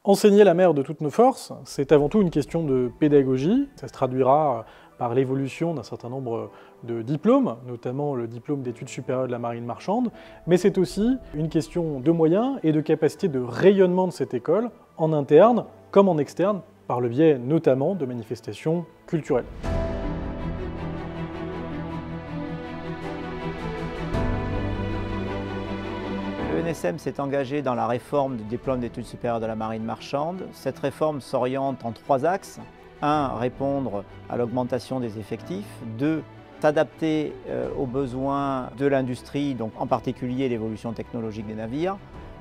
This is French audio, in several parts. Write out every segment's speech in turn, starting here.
Enseigner la mer de toutes nos forces, c'est avant tout une question de pédagogie. Ça se traduira par l'évolution d'un certain nombre de diplômes, notamment le diplôme d'études supérieures de la marine marchande, mais c'est aussi une question de moyens et de capacité de rayonnement de cette école, en interne comme en externe, par le biais notamment de manifestations culturelles. L'ENSM s'est engagé dans la réforme du diplôme d'études supérieures de la marine marchande. Cette réforme s'oriente en 3 axes. 1. Répondre à l'augmentation des effectifs. 2. S'adapter aux besoins de l'industrie, donc en particulier l'évolution technologique des navires.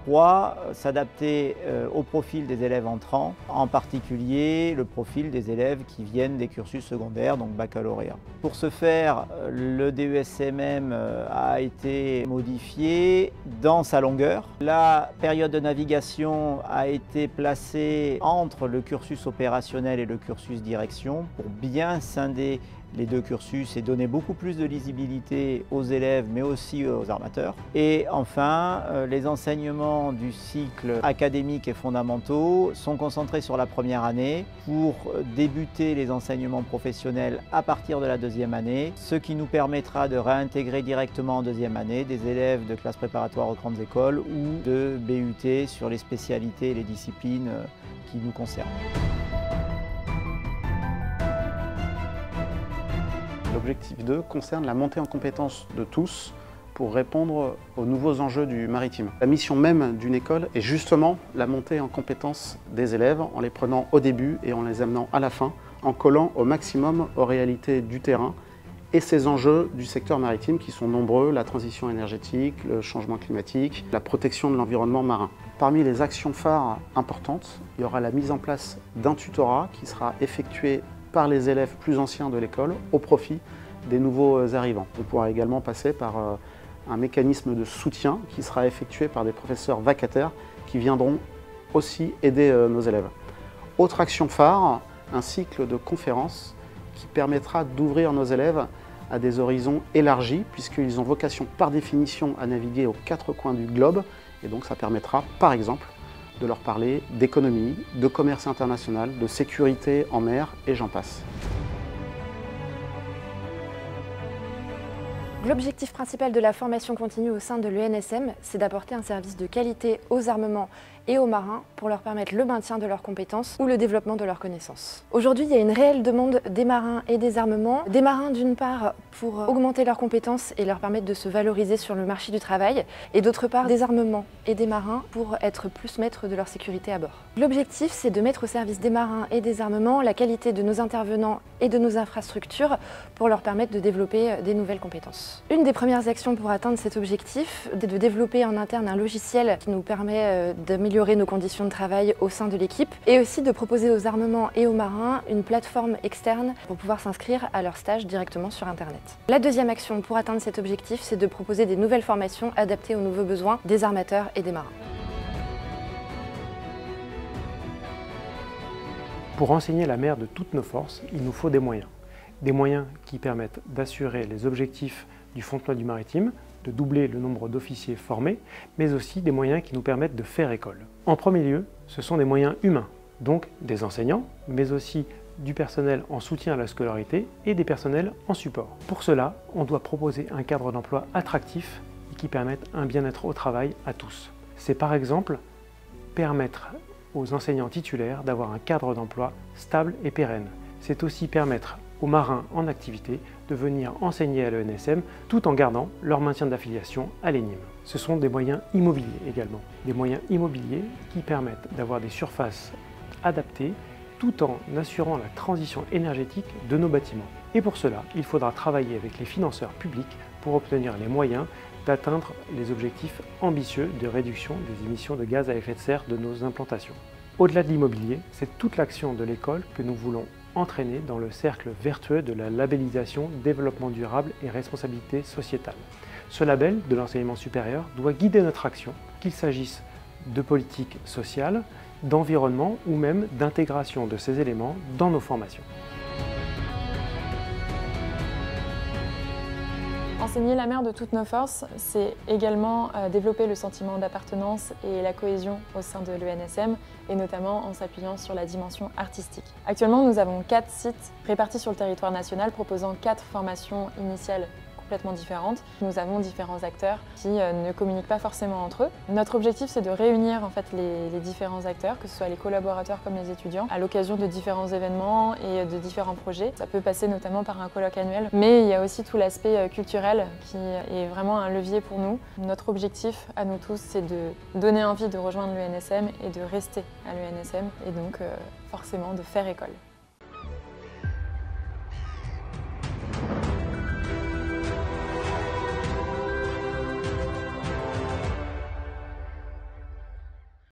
3. S'adapter au profil des élèves entrants, en particulier le profil des élèves qui viennent des cursus secondaires, donc baccalauréat. Pour ce faire, le DESMM a été modifié dans sa longueur. La période de navigation a été placée entre le cursus opérationnel et le cursus direction pour bien scinder les 2 cursus et donner beaucoup plus de lisibilité aux élèves mais aussi aux armateurs. Et enfin, les enseignements du cycle académique et fondamentaux sont concentrés sur la première année pour débuter les enseignements professionnels à partir de la 2e année, ce qui nous permettra de réintégrer directement en 2e année des élèves de classes préparatoires aux grandes écoles ou de BUT sur les spécialités et les disciplines qui nous concernent. L'objectif 2 concerne la montée en compétences de tous pour répondre aux nouveaux enjeux du maritime. La mission même d'une école est justement la montée en compétences des élèves en les prenant au début et en les amenant à la fin, en collant au maximum aux réalités du terrain et ces enjeux du secteur maritime qui sont nombreux, la transition énergétique, le changement climatique, la protection de l'environnement marin. Parmi les actions phares importantes, il y aura la mise en place d'un tutorat qui sera effectué par les élèves plus anciens de l'école au profit des nouveaux arrivants. On pourra également passer par un mécanisme de soutien qui sera effectué par des professeurs vacataires qui viendront aussi aider nos élèves. Autre action phare, un cycle de conférences qui permettra d'ouvrir nos élèves à des horizons élargis puisqu'ils ont vocation par définition à naviguer aux 4 coins du globe et donc ça permettra par exemple de leur parler d'économie, de commerce international, de sécurité en mer et j'en passe. L'objectif principal de la formation continue au sein de l'ENSM, c'est d'apporter un service de qualité aux armements et aux marins pour leur permettre le maintien de leurs compétences ou le développement de leurs connaissances. Aujourd'hui, il y a une réelle demande des marins et des armements. Des marins d'une part pour augmenter leurs compétences et leur permettre de se valoriser sur le marché du travail et d'autre part des armements et des marins pour être plus maîtres de leur sécurité à bord. L'objectif, c'est de mettre au service des marins et des armements la qualité de nos intervenants et de nos infrastructures pour leur permettre de développer des nouvelles compétences. Une des premières actions pour atteindre cet objectif est de développer en interne un logiciel qui nous permet d'améliorer nos conditions de travail au sein de l'équipe et aussi de proposer aux armements et aux marins une plateforme externe pour pouvoir s'inscrire à leur stage directement sur Internet. La deuxième action pour atteindre cet objectif, c'est de proposer des nouvelles formations adaptées aux nouveaux besoins des armateurs et des marins. Pour enseigner la mer de toutes nos forces, il nous faut des moyens. Des moyens qui permettent d'assurer les objectifs du Fontenoy du Maritime, de doubler le nombre d'officiers formés, mais aussi des moyens qui nous permettent de faire école. En premier lieu, ce sont des moyens humains, donc des enseignants, mais aussi du personnel en soutien à la scolarité et des personnels en support. Pour cela, on doit proposer un cadre d'emploi attractif et qui permette un bien-être au travail à tous. C'est par exemple permettre aux enseignants titulaires d'avoir un cadre d'emploi stable et pérenne. C'est aussi permettre aux marins en activité de venir enseigner à l'ENSM tout en gardant leur maintien d'affiliation à l'ENIM. Ce sont des moyens immobiliers également. Des moyens immobiliers qui permettent d'avoir des surfaces adaptées tout en assurant la transition énergétique de nos bâtiments. Et pour cela, il faudra travailler avec les financeurs publics pour obtenir les moyens d'atteindre les objectifs ambitieux de réduction des émissions de gaz à effet de serre de nos implantations. Au-delà de l'immobilier, c'est toute l'action de l'école que nous voulons entraîner dans le cercle vertueux de la labellisation développement durable et responsabilité sociétale. Ce label de l'enseignement supérieur doit guider notre action, qu'il s'agisse de politique sociale, d'environnement ou même d'intégration de ces éléments dans nos formations. Enseigner la mer de toutes nos forces, c'est également développer le sentiment d'appartenance et la cohésion au sein de l'ENSM, et notamment en s'appuyant sur la dimension artistique. Actuellement, nous avons 4 sites répartis sur le territoire national proposant 4 formations initiales complètement différentes. Nous avons différents acteurs qui ne communiquent pas forcément entre eux. Notre objectif, c'est de réunir en fait les différents acteurs, que ce soit les collaborateurs comme les étudiants, à l'occasion de différents événements et de différents projets. Ça peut passer notamment par un colloque annuel, mais il y a aussi tout l'aspect culturel qui est vraiment un levier pour nous. Notre objectif à nous tous, c'est de donner envie de rejoindre l'ENSM et de rester à l'ENSM, et donc forcément de faire école.